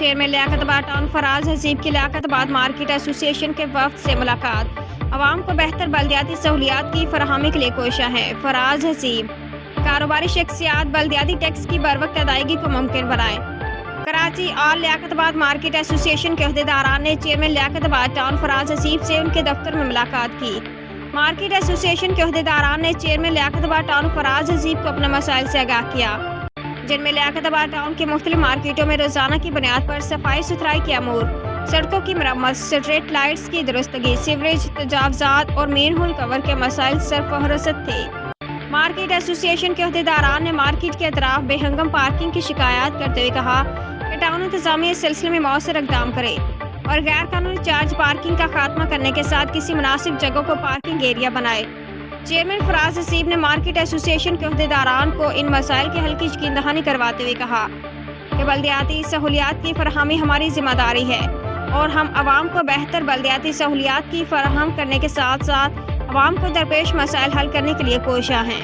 Chairman لیاقت آباد town فراز حسیب کی لیاقت آباد مارکیٹ ایسوسی ایشن کے وفد سے ملاقات۔ عوام کو بہتر بلدیاتی سہولیات کی فراہمی کے لیے کوشاں ہیں۔ فراز حسیب کاروباری شخصیات بلدیاتی ٹیکس کی بروقت ادائیگی کو ممکن بنائیں۔ کراچی آل لیاقت آباد مارکیٹ ایسوسی ایشن کے عہدیداران نے چیئرمین لیاقت آباد ٹاؤن فراز حسیب سے ان کے دفتر میں ملاقات کی۔ مارکیٹ ایسوسی ایشن کے عہدیداران نے چیئرمین لیاقت آباد ٹاؤن فراز حسیب کو اپنے مسائل سے آگاہ کیا، جن میں لیاقت آباد ٹاؤن کی مختلف مارکیٹوں میں روزانہ کی بنیاد پر صفائی ستھرائی کے امور، سڑکوں کی مرمت، اسٹریٹ لائٹس کی درستگی، سیوریج تجاوزات اور مین ہول کور کے مسائل سرفہرست تھے۔ مارکیٹ ایسوسی ایشن کے عہدیداران نے مارکیٹ کے اطراف بے ہنگم پارکنگ کی شکایات کرتے ہوئے کہا کہ ٹاؤن انتظامیہ اس سلسلے میں مؤثر اقدام کرے اور غیر قانونی چارج پارکنگ کا خاتمہ کرنے کے ساتھ کسی مناسب جگہ کو پارکنگ ایریا بنائے۔ چیئرمین فراز حسیب نے مارکیٹ ایسوسی ایشن کے عہدیداران کو ان مسائل کے حل کی یقین دہانی کرواتے ہوئے کہا کہ بلدیاتی سہولیات کی فراہمی ہماری ذمہ داری ہے اور ہم عوام کو بہتر بلدیاتی سہولیات کی فراہم کرنے کے ساتھ ساتھ عوام کو درپیش مسائل حل کرنے کے لیے کوشاں ہیں۔